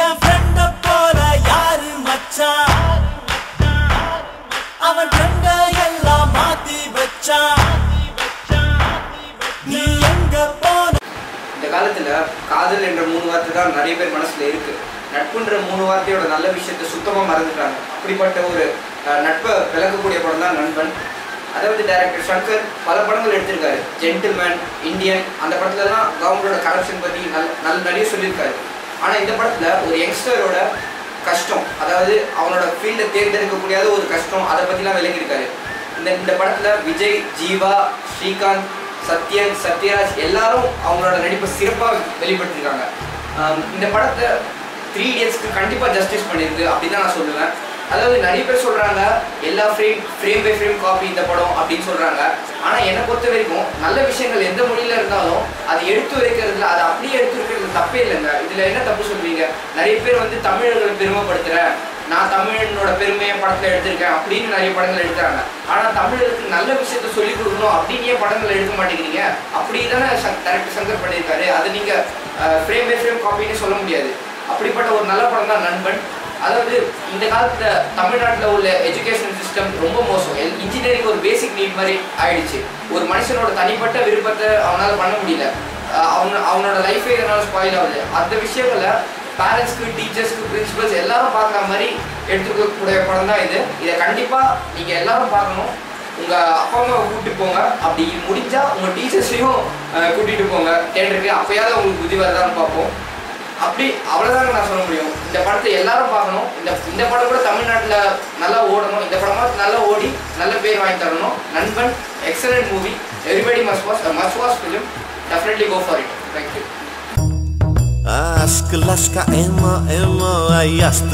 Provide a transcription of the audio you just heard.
என் ஃப்ரெண்ட போல யாரு மச்சான் அவன் ஃப்ரெண்ட எல்லாம் மாத்தி வச்சான் நீ எங்க போன இந்த காலத்துல காதல் என்ற 3 வார்த்தை தான் நிறைய பேர் மனசுல இருக்கு. நட்புன்ற 3 வார்த்தையோட நல்ல விஷயத்தை சுத்தமா மறந்துட்டாங்க. அப்படிப்பட்ட ஒரு நட்பை விளக்கக்கூடிய படம் தான் நண்பன். அதாவது டைரக்டர் சங்கர் பல படங்கள் எடுத்திருக்காரு. ஜென்டில்மேன், இந்தியன், அந்த படத்துலலாம் கவர்மெண்டோட கரப்ஷன் பற்றி நிறைய சொல்லியிருக்காரு. ஆனால் இந்த படத்தில் ஒரு யங்ஸ்டரோட கஷ்டம், அதாவது அவனோட ஃபீல்டை தேர்ந்தெடுக்க முடியாத ஒரு கஷ்டம், அதை பற்றிலாம் விளங்கியிருக்காரு. இந்த படத்தில் விஜய், ஜீவா, ஸ்ரீகாந்த், சத்யன், சத்யராஜ் எல்லாரும் அவங்களோட நடிப்பை சிறப்பாக வெளிப்படுத்திருக்காங்க. இந்த படத்தை 3 Idiotsக்கு கண்டிப்பாக ஜஸ்டிஸ் பண்ணியிருக்கு அப்படின்னு தான் நான் சொல்லுவேன். அதாவது நிறைய பேர் சொல்கிறாங்க எல்லா ஃப்ரேம் பை ஃப்ரேம் காப்பி இந்த படம் அப்படின்னு சொல்கிறாங்க. ஆனால் என்னை பொறுத்த வரைக்கும் நல்ல விஷயங்கள் எந்த மொழியில் இருந்தாலும் அது எடுத்து வைக்கிறதுல அது அப்படியே எடுத்து வைக்கிறது தப்பே இல்லைங்க. இதில் என்ன தப்பு சொல்வீங்க? நிறைய பேர் வந்து தமிழர்களை பெருமைப்படுத்துகிறேன், நான் தமிழனோட பெருமையை படத்தில் எடுத்திருக்கேன் அப்படின்னு நிறைய படங்கள் எடுக்கிறாங்க. ஆனால் தமிழருக்கு நல்ல விஷயத்த சொல்லிக் கொடுக்கணும் அப்படின்னு படங்கள் எடுக்க மாட்டேங்கிறீங்க. அப்படி தானே டைரக்டர் சங்கர் பண்ணியிருக்காரு. அதை நீங்கள் ஃப்ரேம் பை ஃப்ரேம் காப்பின்னு சொல்ல முடியாது. அப்படிப்பட்ட ஒரு நல்ல படம் தான் நண்பன். அதாவது இந்த காலத்தில் தமிழ்நாட்டில் உள்ள எஜுகேஷன் சிஸ்டம் ரொம்ப மோசம். இன்ஜினியரிங் ஒரு பேசிக் நீட் மாதிரி ஆயிடுச்சு. ஒரு மனுஷனோட தனிப்பட்ட விருப்பத்தை அவனால் பண்ண முடியல. அவனோட லைஃபே இதனால் ஸ்பாயில் ஆகுது. அந்த விஷயங்களை பேரண்ட்ஸ்க்கு, டீச்சர்ஸ்க்கு, பிரின்சிபல்ஸ் எல்லாரும் பார்க்குற மாதிரி எடுத்துக்கக்கூடிய படம் தான் இது. இதை கண்டிப்பாக நீங்கள் எல்லாரும் பார்க்கணும். உங்கள் அப்பா அம்மாவை கூப்பிட்டு போங்க, அப்படி முடிஞ்சால் உங்கள் டீச்சர்ஸையும் கூட்டிகிட்டு போங்க தேட்டருக்கு. அப்போயாவது உங்களுக்கு புத்தி வரதான்னு பார்ப்போம். அப்படி அவ்வளோதாங்க நான் சொல்ல முடியும். இந்த படத்தை எல்லாரும் பார்க்கணும். இந்த படம் கூட தமிழ்நாட்டில் நல்லா ஓடணும். இந்த படமாக நல்லா ஓடி நல்ல பேர் வாங்கி தரணும். Nanban excellent movie. Everybody must watch film. Definitely go for it. Thank you. Ask Laska Emma, I asked